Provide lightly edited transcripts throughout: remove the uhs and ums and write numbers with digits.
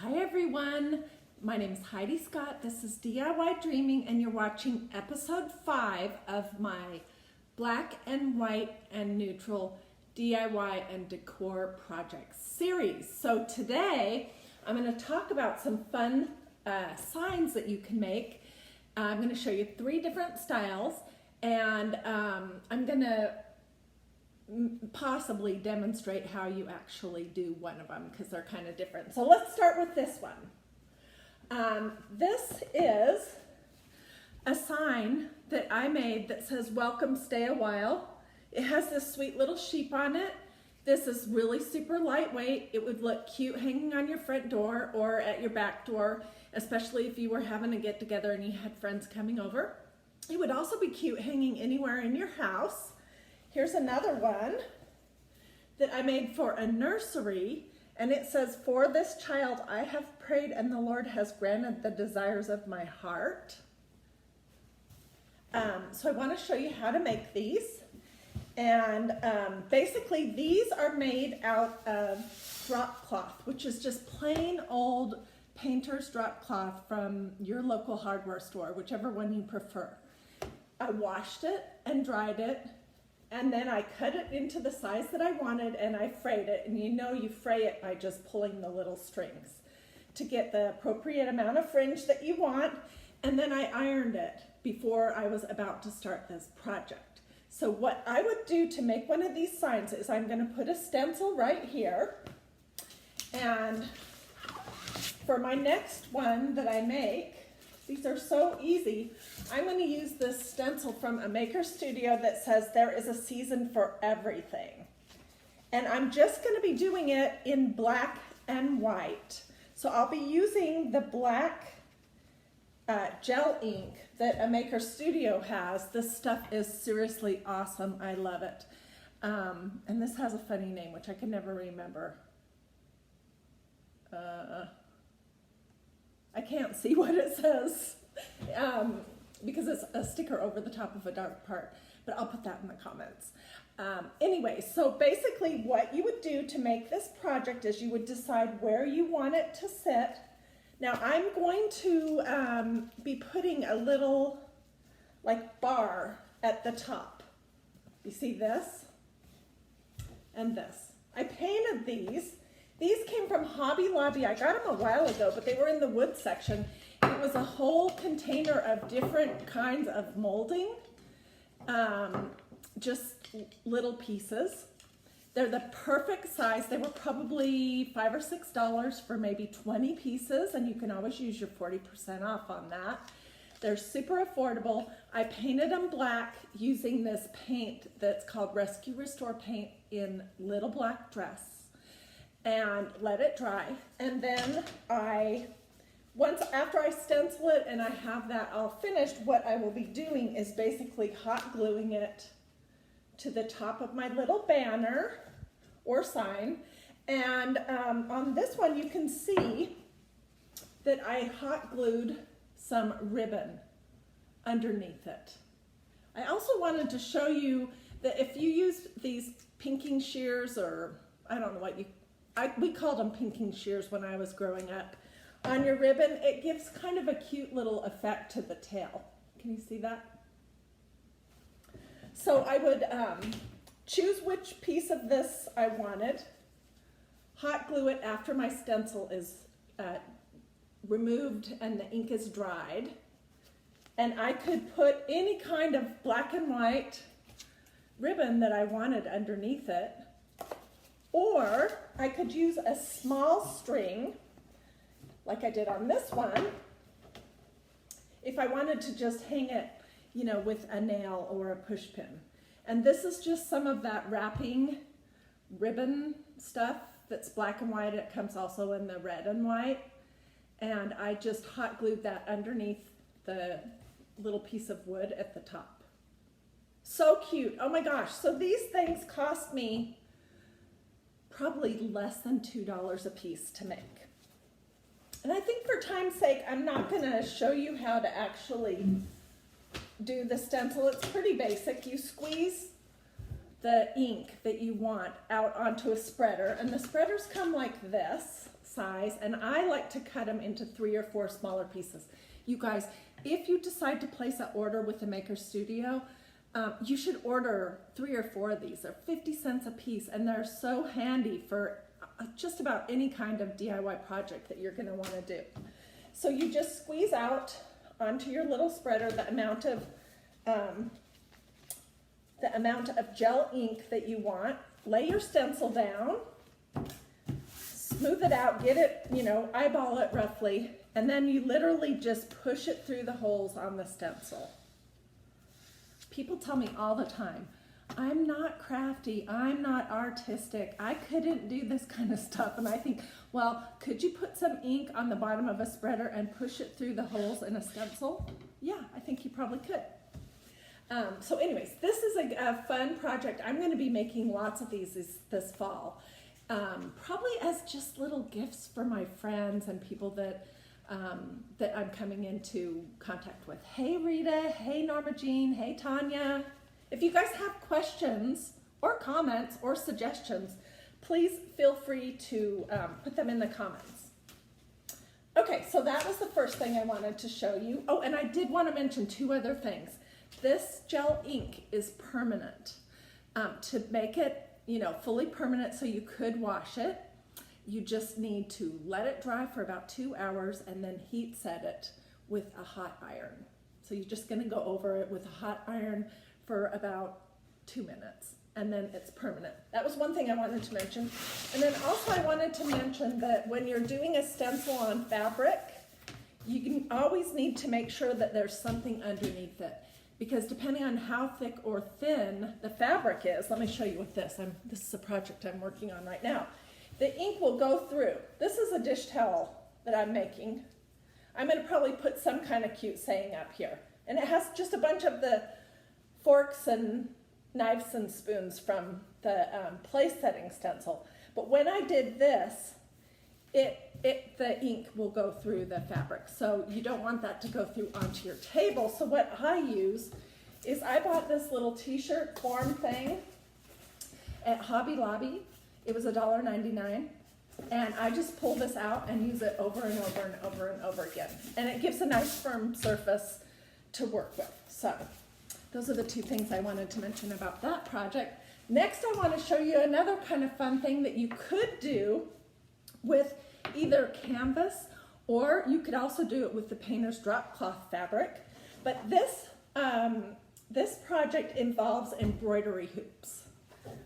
Hi everyone, my name is Hiedi Scott. This is DIY and you're watching episode 5 of my black and white and neutral DIY and decor projects series. So today I'm going to talk about some fun signs that you can make. I'm going to show you 3 different styles, and I'm going to possibly demonstrate how you actually do one of them because they're kind of different. So let's start with this one. This is a sign that I made that says welcome, stay a while. It has this sweet little sheep on it. This is really super lightweight. It would look cute hanging on your front door or at your back door, especially if you were having a get together and you had friends coming over. It would also be cute hanging anywhere in your house. Here's another one that I made for a nursery, and it says, "For this child I have prayed, and the Lord has granted the desires of my heart." So I want to show you how to make these. And basically these are made out of drop cloth, which is just plain old painter's drop cloth from your local hardware store, whichever one you prefer. I washed it and dried it, and then I cut it into the size that I wanted, and I frayed it. And you know you fray it by just pulling the little strings to get the appropriate amount of fringe that you want. And then I ironed it before I was about to start this project. So what I would do to make one of these signs is I'm going to put a stencil right here. And for my next one that I make, these are so easy, I'm going to use this stencil from a maker studio that says there is a season for everything. And I'm just going to be doing it in black and white. So I'll be using the black gel ink that a maker studio has. This stuff is seriously awesome. I love it. And this has a funny name, which I can never remember. I can't see what it says because it's a sticker over the top of a dark part, but I'll put that in the comments. Anyway, so basically what you would do to make this project is you would decide where you want it to sit. Now I'm going to be putting a little like bar at the top. You see this and this. I painted these. These came from Hobby Lobby. I got them a while ago, but they were in the wood section. It was a whole container of different kinds of molding, just little pieces. They're the perfect size. They were probably $5 or $6 for maybe 20 pieces, and you can always use your 40% off on that. They're super affordable. I painted them black using this paint that's called Rescue Restore paint in Little Black Dress, and let it dry. And then after I stencil it and I have that all finished, what I will be doing is basically hot gluing it to the top of my little banner or sign. And on this one you can see that I hot glued some ribbon underneath it. I also wanted to show you that if you use these pinking shears, or I don't know what we called them pinking shears when I was growing up, on your ribbon, it gives kind of a cute little effect to the tail. Can you see that? So I would choose which piece of this I wanted, hot glue it after my stencil is removed and the ink is dried, and I could put any kind of black and white ribbon that I wanted underneath it, or I could use a small string like I did on this one if I wanted to just hang it, you know, with a nail or a push pin. And this is just some of that wrapping ribbon stuff that's black and white. It comes also in the red and white. And I just hot glued that underneath the little piece of wood at the top. So cute. Oh my gosh. So these things cost me probably less than $2 a piece to make. And I think for time's sake, I'm not going to show you how to actually do the stencil. It's pretty basic. You squeeze the ink that you want out onto a spreader, and the spreaders come like this. size, and I like to cut them into 3 or 4 smaller pieces. You guys, if you decide to place an order with the Maker Studio, you should order 3 or 4 of these. They're 50 cents a piece, and they're so handy for just about any kind of DIY project that you're going to want to do. So you just squeeze out onto your little spreader the amount of gel ink that you want. Lay your stencil down, smooth it out, get it, you know, eyeball it roughly, and then you literally just push it through the holes on the stencil. People tell me all the time, I'm not crafty, I'm not artistic, I couldn't do this kind of stuff. And I think, well, could you put some ink on the bottom of a spreader and push it through the holes in a stencil? Yeah, I think you probably could. So anyways, this is a fun project. I'm going to be making lots of these this fall. Probably as just little gifts for my friends and people that I'm coming into contact with. Hey Rita, hey Norma Jean, hey Tanya. If you guys have questions or comments or suggestions, please feel free to put them in the comments. Okay, so that was the first thing I wanted to show you. Oh, and I did want to mention 2 other things. This gel ink is permanent. To make it, you know, fully permanent so you could wash it, you just need to let it dry for about 2 hours and then heat set it with a hot iron. So you're just going to go over it with a hot iron for about 2 minutes, and then it's permanent. That was one thing I wanted to mention. And then also I wanted to mention that when you're doing a stencil on fabric, you can always need to make sure that there's something underneath it, because depending on how thick or thin the fabric is, let me show you with this. This is a project I'm working on right now. The ink will go through. This is a dish towel that I'm making. I'm going to probably put some kind of cute saying up here. And it has just a bunch of the forks and knives and spoons from the place setting stencil. But when I did this, the ink will go through the fabric. So you don't want that to go through onto your table. So what I use is I bought this little t-shirt form thing at Hobby Lobby. It was $1.99. And I just pull this out and use it over and over and over and over again. And it gives a nice firm surface to work with. So those are the 2 things I wanted to mention about that project. Next, I want to show you another kind of fun thing that you could do with either canvas, or you could also do it with the painter's drop cloth fabric. But this project involves embroidery hoops,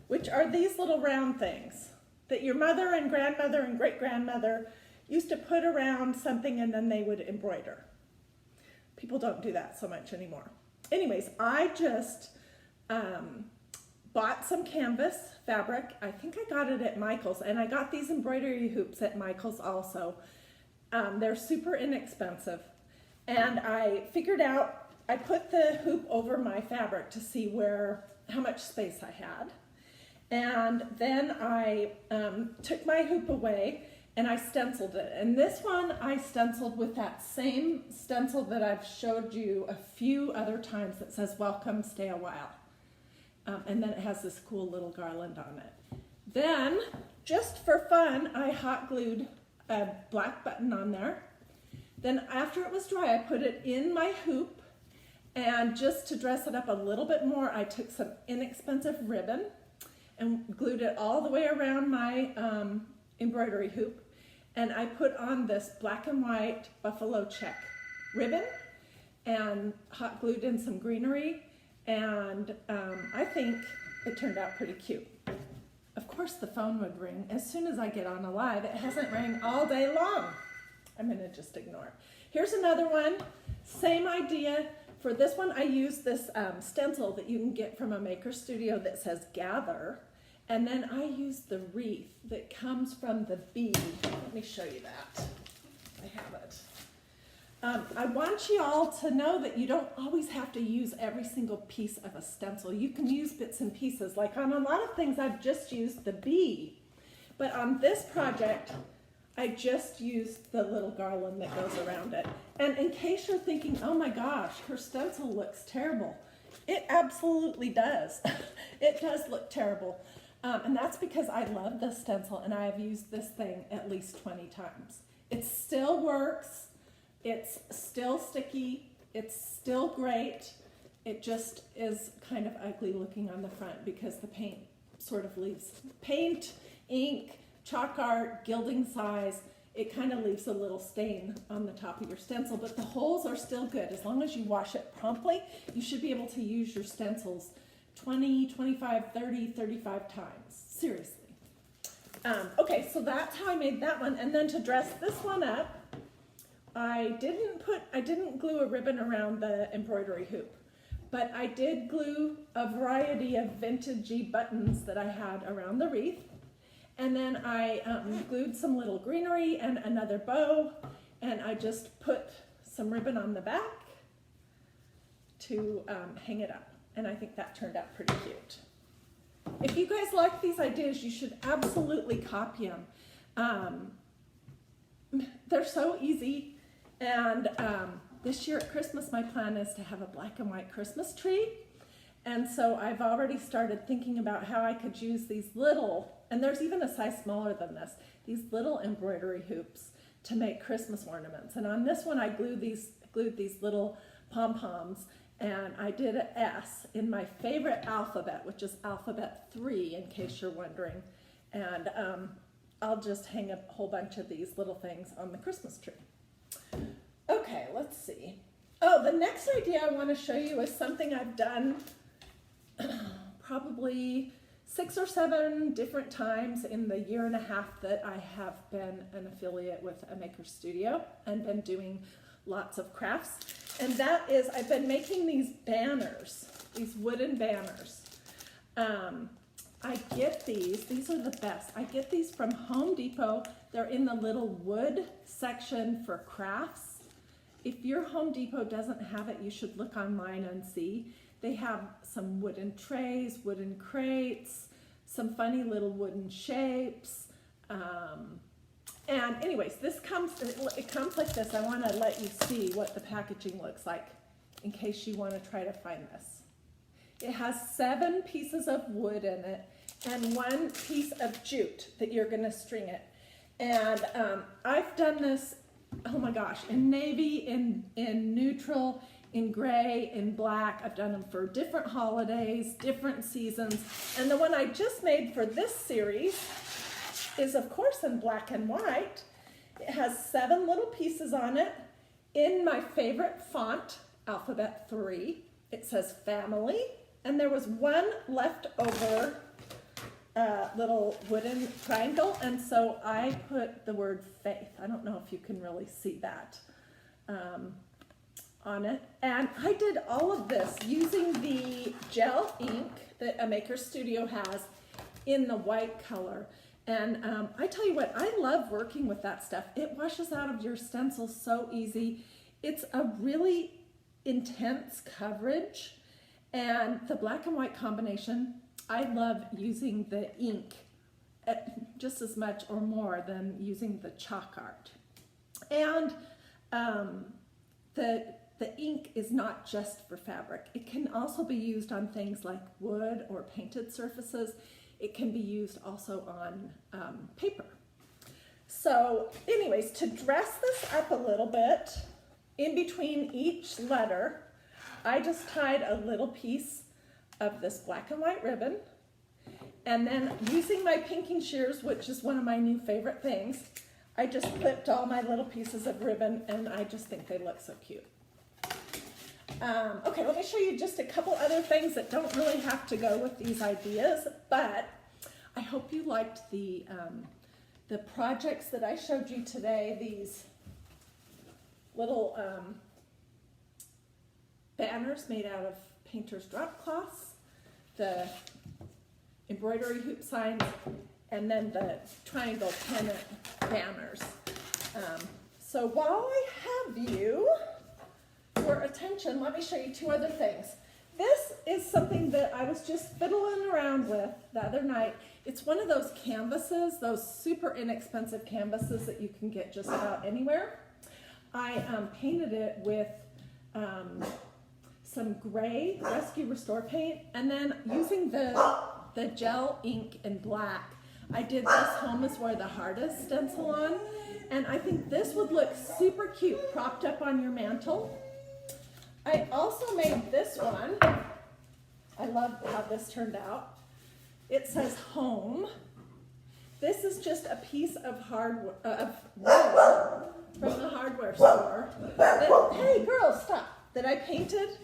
which are these little round things that your mother and grandmother and great-grandmother used to put around something and then they would embroider. People don't do that so much anymore. Anyways, I just bought some canvas fabric. I think I got it at Michael's, and I got these embroidery hoops at Michael's also. They're super inexpensive. And I figured out, I put the hoop over my fabric to see how much space I had. And then I took my hoop away and I stenciled it. And this one I stenciled with that same stencil that I've showed you a few other times that says, "Welcome, stay a while." And then it has this cool little garland on it. Then, just for fun, I hot glued a black button on there. Then after it was dry, I put it in my hoop, and just to dress it up a little bit more, I took some inexpensive ribbon and glued it all the way around my embroidery hoop, and I put on this black and white buffalo check ribbon and hot glued in some greenery, and I think it turned out pretty cute. Of course the phone would ring as soon as I get on a live. It hasn't rang all day long. I'm going to just ignore it. Here's another one, same idea. For this one I used this stencil that you can get from a Maker Studio that says "Gather." And then I used the wreath that comes from the bee. Let me show you that. I have it. I want you all to know that you don't always have to use every single piece of a stencil. You can use bits and pieces. Like on a lot of things, I've just used the bee. But on this project, I just used the little garland that goes around it. And in case you're thinking, oh my gosh, her stencil looks terrible. It absolutely does. It does look terrible. And that's because I love this stencil and I have used this thing at least 20 times. It still works. It's still sticky. It's still great. It just is kind of ugly looking on the front because the paint sort of leaves paint, ink, chalk art, gilding size. It kind of leaves a little stain on the top of your stencil, but the holes are still good. As long as you wash it promptly, you should be able to use your stencils 20, 25, 30, 35 times. Seriously. Okay, so that's how I made that one. And then to dress this one up, I didn't glue a ribbon around the embroidery hoop, but I did glue a variety of vintagey buttons that I had around the wreath. And then I glued some little greenery and another bow, and I just put some ribbon on the back to hang it up. And I think that turned out pretty cute. If you guys like these ideas, you should absolutely copy them. They're so easy. And this year at Christmas, my plan is to have a black and white Christmas tree. And so I've already started thinking about how I could use these little, and there's even a size smaller than this, these little embroidery hoops to make Christmas ornaments. And on this one, I glued these little pom-poms, and I did an S in my favorite alphabet, which is alphabet 3, in case you're wondering. And I'll just hang a whole bunch of these little things on the Christmas tree. Okay, let's see. Oh, the next idea I want to show you is something I've done probably 6 or 7 different times in the year and a half that I have been an affiliate with a maker studio and been doing lots of crafts. And that is, I've been making these banners, these wooden banners. I get these are the best. I get these from Home Depot. They're in the little wood section for crafts. If your Home Depot doesn't have it, you should look online and see. They have some wooden trays, wooden crates, some funny little wooden shapes. And anyways, it comes like this. I want to let you see what the packaging looks like in case you want to try to find this. It has 7 pieces of wood in it and 1 piece of jute that you're going to string it. And I've done this, oh my gosh, in navy, in neutral, in gray, in black. I've done them for different holidays, different seasons. And the one I just made for this series is, of course, in black and white. It has 7 little pieces on it in my favorite font, alphabet 3. It says family. And there was 1 leftover little wooden triangle. And so I put the word faith. I don't know if you can really see that. On it. And I did all of this using the gel ink that a maker studio has in the white color. And I tell you what, I love working with that stuff. It washes out of your stencil so easy. It's a really intense coverage. And the black and white combination, I love using the ink just as much or more than using the chalk art. And the ink is not just for fabric. It can also be used on things like wood or painted surfaces. It can be used also on paper. So anyways, to dress this up a little bit, in between each letter, I just tied a little piece of this black and white ribbon. And then using my pinking shears, which is one of my new favorite things, I just clipped all my little pieces of ribbon, and I just think they look so cute. Okay, let me show you just a couple other things that don't really have to go with these ideas, but I hope you liked the projects that I showed you today, these little banners made out of painter's drop cloths, the embroidery hoop signs, and then the triangle pennant banners. So while I have you, your attention, let me show you 2 other things. This is something that I was just fiddling around with the other night. It's one of those canvases, those super inexpensive canvases that you can get just about anywhere. I painted it with some gray Rescue Restore paint, and then using the the gel ink in black. I did this Home is Where the Heart Is stencil on, and I think this would look super cute propped up on your mantle. I also made this one. I love how this turned out. It says home. This is just a piece of wood from the hardware store that, hey girls, stop, that I painted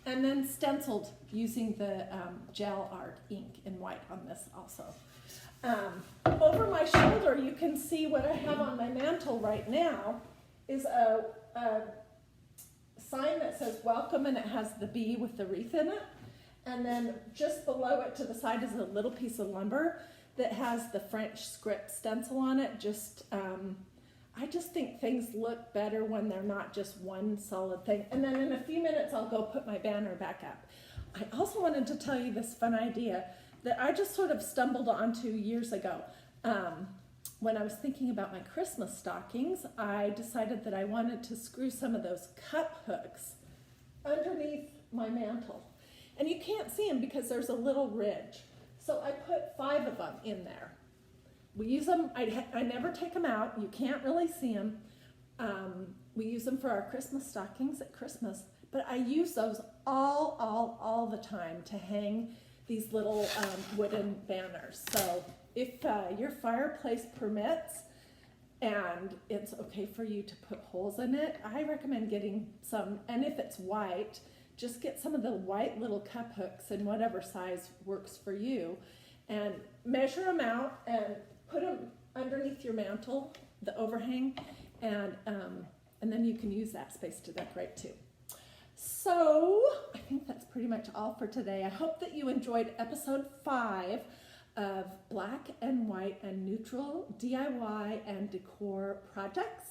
and then stenciled using the gel art ink in white on this also. Over my shoulder, you can see what I have on my mantle right now is a sign that says welcome, and it has the bee with the wreath in it. And then just below it to the side is a little piece of lumber that has the French script stencil on it. I just think things look better when they're not just one solid thing. And then in a few minutes, I'll go put my banner back up. I also wanted to tell you this fun idea that I just sort of stumbled onto years ago. When I was thinking about my Christmas stockings, I decided that I wanted to screw some of those cup hooks underneath my mantle. And you can't see them because there's a little ridge. So I put 5 of them in there. We use them, I never take them out. You can't really see them. We use them for our Christmas stockings at Christmas, but I use those all the time to hang these little wooden banners. So if your fireplace permits and it's okay for you to put holes in it, I recommend getting some, and if it's white, just get some of the white little cup hooks in whatever size works for you, and measure them out and put them underneath your mantle, the overhang, and then you can use that space to decorate too. So I think that's pretty much all for today. I hope that you enjoyed episode 5 of black and white and neutral DIY and decor projects.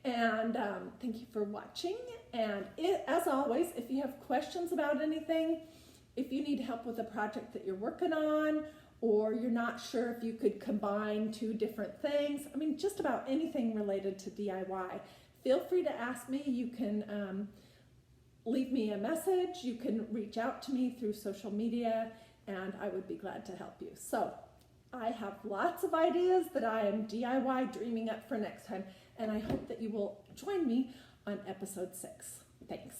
And thank you for watching. And as always, if you have questions about anything, if you need help with a project that you're working on, or you're not sure if you could combine 2 different things, I mean, just about anything related to DIY, feel free to ask me. You can leave me a message. You can reach out to me through social media, and I would be glad to help you. So I have lots of ideas that I am DIY dreaming up for next time, and I hope that you will join me on episode 6. Thanks.